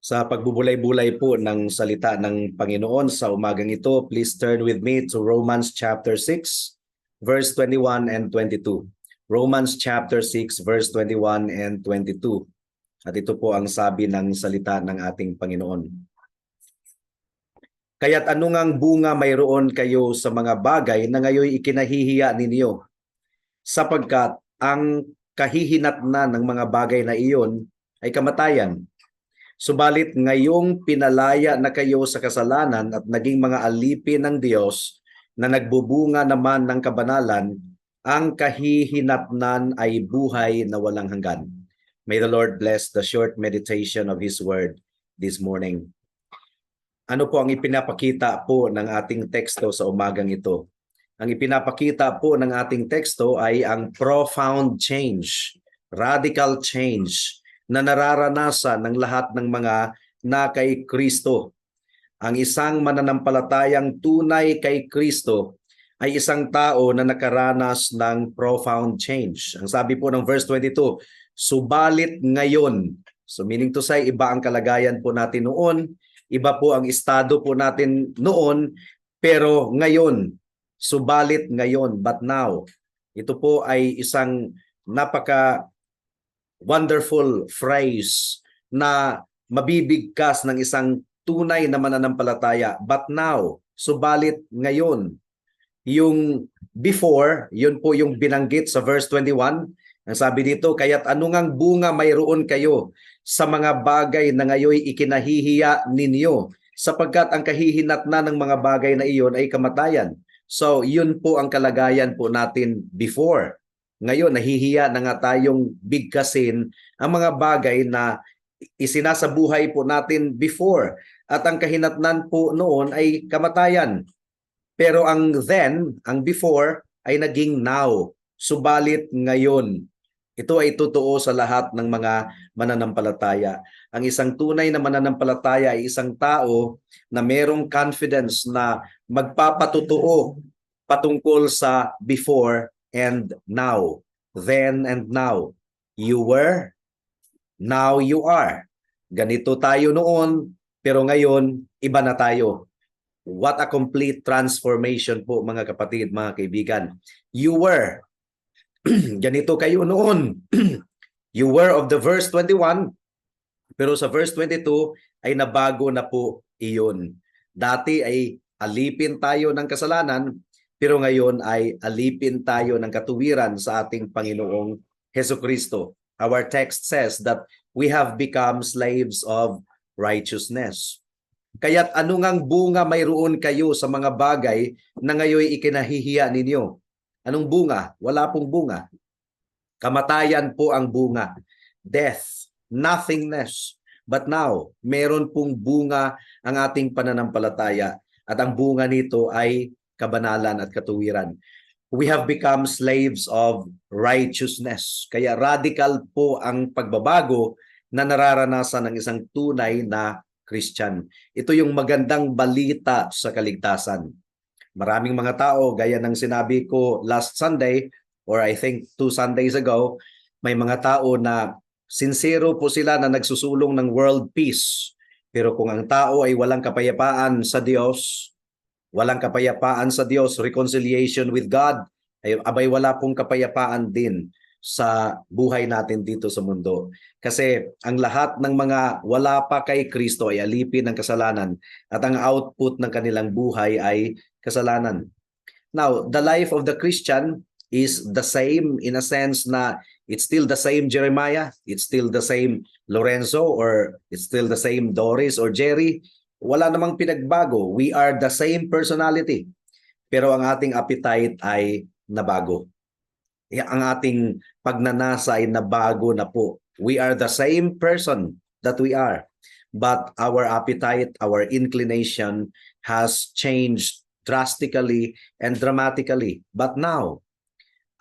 Sa pagbubulay-bulay po ng salita ng Panginoon sa umagang ito, please turn with me to Romans chapter 6, verse 21 and 22. Romans chapter 6, verse 21 and 22. At ito po ang sabi ng salita ng ating Panginoon. Kaya't anungang bunga mayroon kayo sa mga bagay na ngayon ikinahihiya ninyo, sapagkat ang kahihinatnan ng mga bagay na iyon ay kamatayan. Subalit ngayong pinalaya na kayo sa kasalanan at naging mga alipin ng Diyos na nagbubunga naman ng kabanalan, ang kahihinatnan ay buhay na walang hanggan. May the Lord bless the short meditation of His Word this morning. Ano po ang ipinapakita po ng ating teksto sa umagang ito? Ang ipinapakita po ng ating teksto ay ang profound change, radical change na nararanasan ng lahat ng mga na kay Kristo. Ang isang mananampalatayang tunay kay Kristo ay isang tao na nakaranas ng profound change. Ang sabi po ng verse 22, subalit ngayon. So meaning to say, iba ang kalagayan po natin noon, iba po ang estado po natin noon, pero ngayon, subalit ngayon, but now. Ito po ay isang napaka wonderful phrase na mabibigkas ng isang tunay na mananampalataya. But now, subalit ngayon. Yung before, yun po yung binanggit sa verse 21. Ang sabi dito, kaya't anungang bunga mayroon kayo sa mga bagay na ngayon ikinahihiya ninyo, sapagkat ang kahihinatnan ng mga bagay na iyon ay kamatayan. So, yun po ang kalagayan po natin before. Ngayon, nahihiya na nga tayong bigkasin ang mga bagay na isinasabuhay po natin before. At ang kahinatnan po noon ay kamatayan. Pero ang then, ang before, ay naging now. Subalit ngayon. Ito ay totoo sa lahat ng mga mananampalataya. Ang isang tunay na mananampalataya ay isang tao na merong confidence na magpapatotoo patungkol sa before and now. Then and now. You were, now you are. Ganito tayo noon, pero ngayon, iba na tayo. What a complete transformation po mga kapatid, mga kaibigan. You were, ganito kayo noon. You were of the verse 21, pero sa verse 22 ay nabago na po iyon. Dati ay alipin tayo ng kasalanan, pero ngayon ay alipin tayo ng katuwiran sa ating Panginoong Hesukristo. Our text says that we have become slaves of righteousness. Kaya't anungang bunga mayroon kayo sa mga bagay na ngayon ikinahihiya ninyo. Anong bunga? Wala pong bunga. Kamatayan po ang bunga. Death, nothingness. But now, meron pong bunga ang ating pananampalataya. At ang bunga nito ay kabanalan at katuwiran. We have become slaves of righteousness. Kaya radical po ang pagbabago na nararanasan ng isang tunay na Christian. Ito yung magandang balita sa kaligtasan. Maraming mga tao, gaya ng sinabi ko last Sunday, or I think 2 Sundays ago, may mga tao na sincero po sila na nagsusulong ng world peace. Pero kung ang tao ay walang kapayapaan sa Diyos, reconciliation with God, ay abay wala pong kapayapaan din sa buhay natin dito sa mundo. Kasi ang lahat ng mga wala pa kay Kristo ay alipin ng kasalanan at ang output ng kanilang buhay ay kasalanan. Now, the life of the Christian is the same in a sense na it's still the same Jeremiah, it's still the same Lorenzo, or it's still the same Doris or Jerry. Wala namang pinagbago. We are the same personality. Pero ang ating appetite ay nabago. Ang ating pagnanasa ay nabago na po. We are the same person that we are. But our appetite, our inclination has changed drastically and dramatically. But now,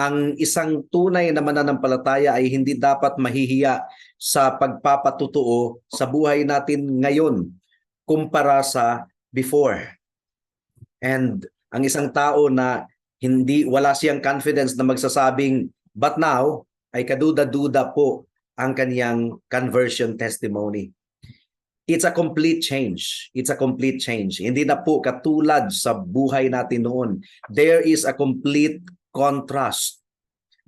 ang isang tunay na mananampalataya ay hindi dapat mahihiya sa pagpapatutuo sa buhay natin ngayon kumpara sa before. And ang isang tao na wala siyang confidence na magsasabing but now, ay kaduda-duda po ang kaniyang conversion testimony. It's a complete change. It's a complete change. Hindi na po katulad sa buhay natin noon. There is a complete contrast.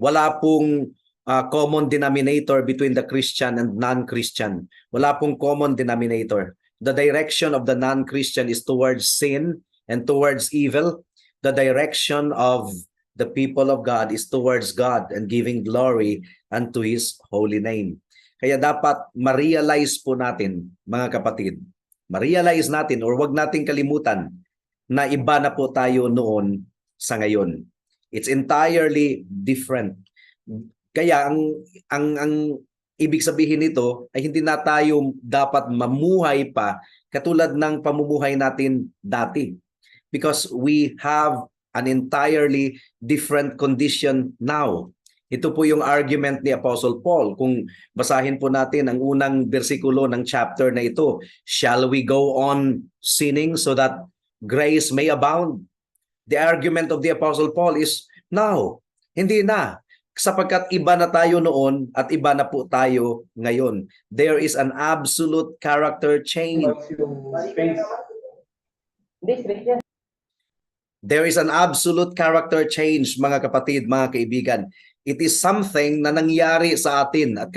Wala pong common denominator between the Christian and non-Christian. Wala pong common denominator. The direction of the non-Christian is towards sin and towards evil. The direction of the people of God is towards God and giving glory unto His holy name. Kaya dapat ma-realize po natin, mga kapatid, ma-realize natin or wag nating kalimutan na iba na po tayo noon sa ngayon. It's entirely different. Kaya ang ibig sabihin nito ay hindi na tayo dapat mamuhay pa katulad ng pamumuhay natin dati. Because we have an entirely different condition now. Ito po yung argument ni Apostle Paul. Kung basahin po natin ang unang bersikulo ng chapter na ito, shall we go on sinning so that grace may abound? The argument of the Apostle Paul is, no, hindi na. Sapagkat iba na tayo noon at iba na po tayo ngayon. There is an absolute character change. There is an absolute character change, mga kapatid, mga kaibigan. It is something na nangyari sa atin. At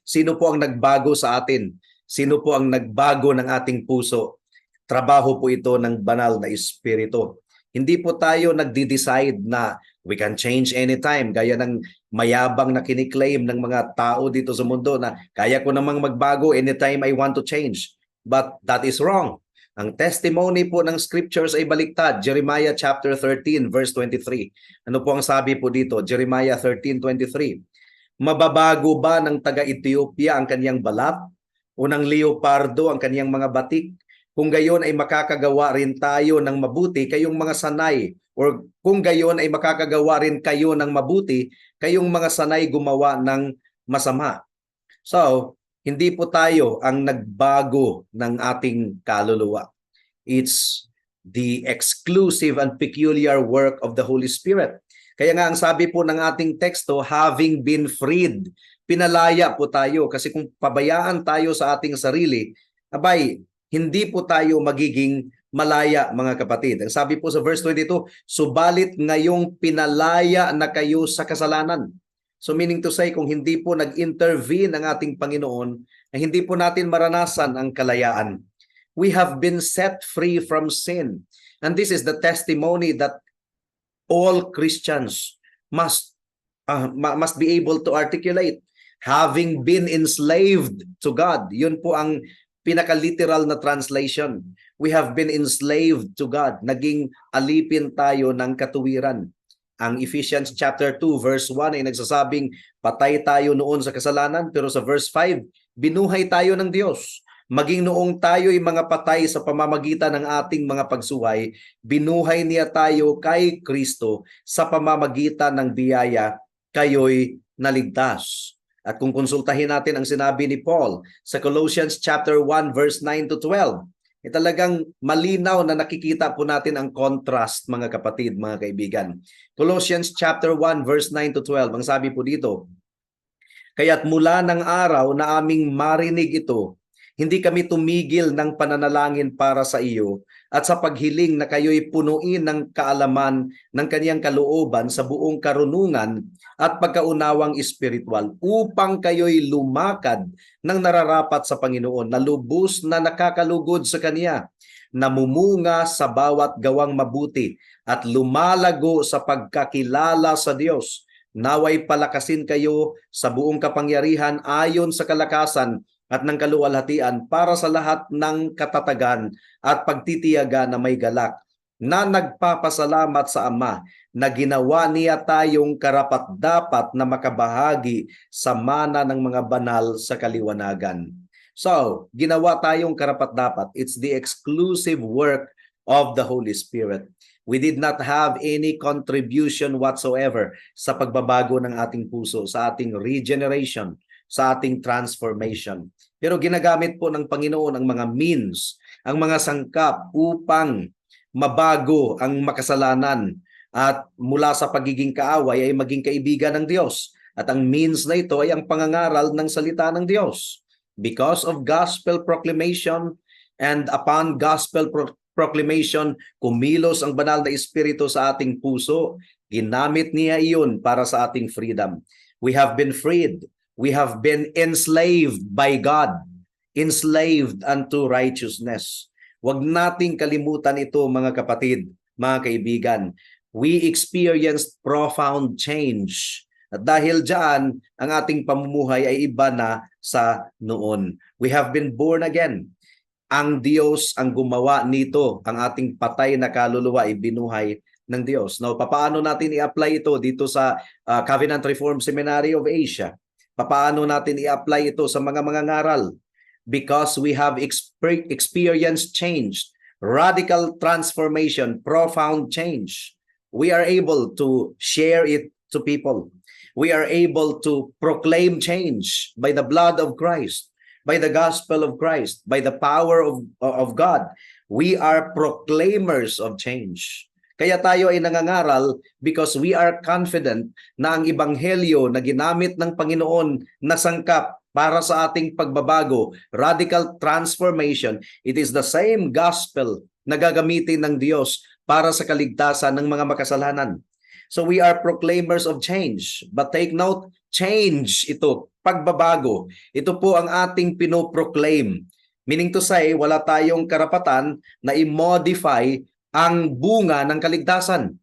sino po ang nagbago sa atin? Sino po ang nagbago ng ating puso? Trabaho po ito ng banal na Espiritu. Hindi po tayo nagde-decide na we can change anytime. Gaya ng mayabang na kiniklaim ng mga tao dito sa mundo na kaya ko namang magbago anytime I want to change. But that is wrong. Ang testimony po ng scriptures ay baliktad. Jeremiah chapter 13 verse 23. Ano po ang sabi po dito? Jeremiah 13:23. Mababago ba ng taga-Ethiopia ang kanyang balat o ng leopardo ang kanyang mga batik? Kung gayon ay makakagawa rin tayo ng mabuti kayong mga sanay, or kung gayon ay makakagawa rin kayo ng mabuti kayong mga sanay gumawa ng masama. So, hindi po tayo ang nagbago ng ating kaluluwa. It's the exclusive and peculiar work of the Holy Spirit. Kaya nga ang sabi po ng ating teksto, having been freed, pinalaya po tayo. Kasi kung pabayaan tayo sa ating sarili, abay, hindi po tayo magiging malaya, mga kapatid. Ang sabi po sa verse 22, subalit ngayong pinalaya na kayo sa kasalanan. So meaning to say, kung hindi po nag-intervene ang ating Panginoon, ay hindi po natin maranasan ang kalayaan. We have been set free from sin. And this is the testimony that all Christians must be able to articulate. Having been enslaved to God. Yun po ang pinaka-literal na translation. We have been enslaved to God. Naging alipin tayo ng katuwiran. Ang Ephesians chapter 2 verse 1 ay nagsasabing patay tayo noon sa kasalanan, pero sa verse 5, binuhay tayo ng Diyos. Maging noong tayo ay mga patay sa pamamagitan ng ating mga pagsuway, binuhay niya tayo kay Kristo sa pamamagitan ng biyaya, kayo'y naligtas. At kung konsultahin natin ang sinabi ni Paul sa Colossians chapter 1 verse 9 to 12, talagang malinaw na nakikita po natin ang contrast, mga kapatid, mga kaibigan. Colossians chapter 1 verse 9 to 12, ang sabi po dito, kaya't mula ng araw na aming marinig ito, hindi kami tumigil ng pananalangin para sa iyo at sa paghiling na kayo'y punuin ng kaalaman ng kaniyang kalooban sa buong karunungan at pagkaunawang espiritual upang kayo'y lumakad ng nararapat sa Panginoon na lubos na nakakalugod sa Kaniya, namumunga sa bawat gawang mabuti at lumalago sa pagkakilala sa Diyos. Naway palakasin kayo sa buong kapangyarihan ayon sa kalakasan at ng kaluwalhatian para sa lahat ng katatagan at pagtitiyaga na may galak, na nagpapasalamat sa Ama na ginawa niya tayong karapat-dapat na makabahagi sa mana ng mga banal sa kaliwanagan. So, ginawa tayong karapat-dapat. It's the exclusive work of the Holy Spirit. We did not have any contribution whatsoever sa pagbabago ng ating puso, sa ating regeneration, sa ating transformation. Pero ginagamit po ng Panginoon ang mga means, ang mga sangkap upang mabago ang makasalanan at mula sa pagiging kaaway ay maging kaibigan ng Diyos. At ang means na ito ay ang pangangaral ng salita ng Diyos. Because of gospel proclamation and upon gospel proclamation, kumilos ang banal na espiritu sa ating puso. Ginamit niya iyon para sa ating freedom. We have been freed. We have been enslaved by God. Enslaved unto righteousness. Huwag nating kalimutan ito, mga kapatid, mga kaibigan. We experienced profound change. At dahil dyan, ang ating pamumuhay ay iba na sa noon. We have been born again. Ang Diyos ang gumawa nito. Ang ating patay na kaluluwa ay binuhay ng Diyos. Now, paano natin i-apply ito dito sa Covenant Reformed Seminary of Asia? Paano natin i-apply ito sa mga ngaral? Because we have experienced change, radical transformation, profound change. We are able to share it to people. We are able to proclaim change by the blood of Christ, by the gospel of Christ, by the power of God. We are proclaimers of change. Kaya tayo ay nangangaral because we are confident na ang ebanghelyo na ginamit ng Panginoon na sangkap para sa ating pagbabago, radical transformation, it is the same gospel na gagamitin ng Diyos para sa kaligtasan ng mga makasalanan. So we are proclaimers of change. But take note, change ito, pagbabago. Ito po ang ating pinoproclaim. Meaning to say, wala tayong karapatan na i-modify ang bunga ng kaligtasan.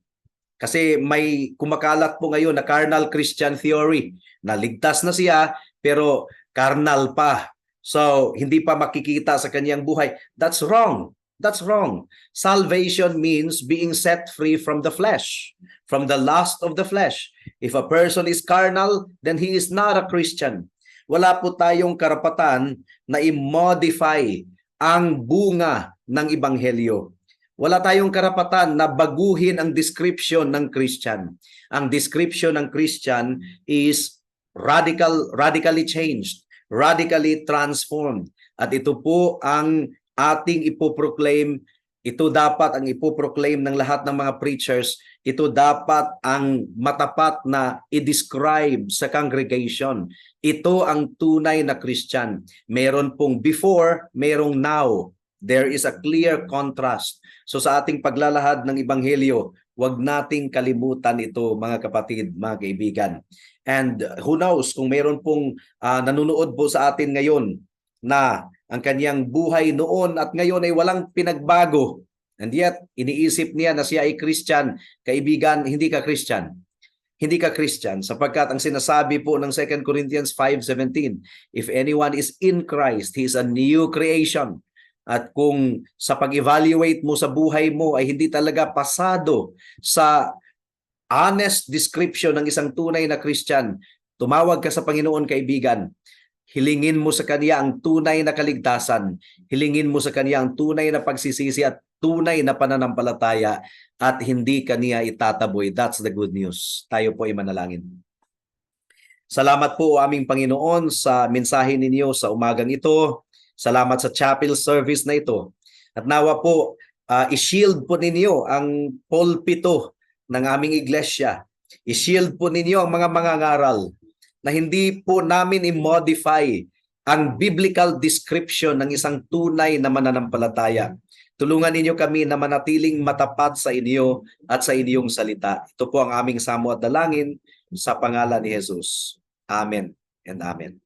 Kasi may kumakalat po ngayon na carnal Christian theory. Naligtas na siya, pero carnal pa. So, hindi pa makikita sa kanyang buhay. That's wrong. That's wrong. Salvation means being set free from the flesh, from the lust of the flesh. If a person is carnal, then he is not a Christian. Wala po tayong karapatan na i-modify ang bunga ng ebanghelyo. Wala tayong karapatan na baguhin ang description ng Christian. Ang description ng Christian is radically changed, radically transformed. At ito po ang ating ipoproclaim. Ito dapat ang ipoproclaim ng lahat ng mga preachers. Ito dapat ang matapat na i-describe sa congregation. Ito ang tunay na Christian. Meron pong before, merong now. There is a clear contrast. So sa ating paglalahad ng ebanghelyo, wag nating kalimutan ito, mga kapatid, mga kaibigan. And who knows, kung meron pong nanonood po sa atin ngayon na ang kanyang buhay noon at ngayon ay walang pinagbago. And yet, iniisip niya na siya ay Christian. Kaibigan, hindi ka Christian. Hindi ka Christian sapagkat ang sinasabi po ng 2 Corinthians 5:17, if anyone is in Christ, he is a new creation. At kung sa pag-evaluate mo sa buhay mo ay hindi talaga pasado sa honest description ng isang tunay na Christian, tumawag ka sa Panginoon, kaibigan. Hilingin mo sa Kanya ang tunay na kaligtasan. Hilingin mo sa Kanya ang tunay na pagsisisi at tunay na pananampalataya at hindi Kanya itataboy. That's the good news. Tayo po ay manalangin. Salamat po, aming Panginoon, sa mensahe ninyo sa umagang ito. Salamat sa chapel service na ito. At nawa po, i-shield po ninyo ang pulpito ng aming iglesia. I-shield po ninyo ang mga mangangaral na hindi po namin i-modify ang biblical description ng isang tunay na mananampalataya. Tulungan ninyo kami na manatiling matapat sa inyo at sa inyong salita. Ito po ang aming samo at dalangin sa pangalan ni Jesus. Amen and amen.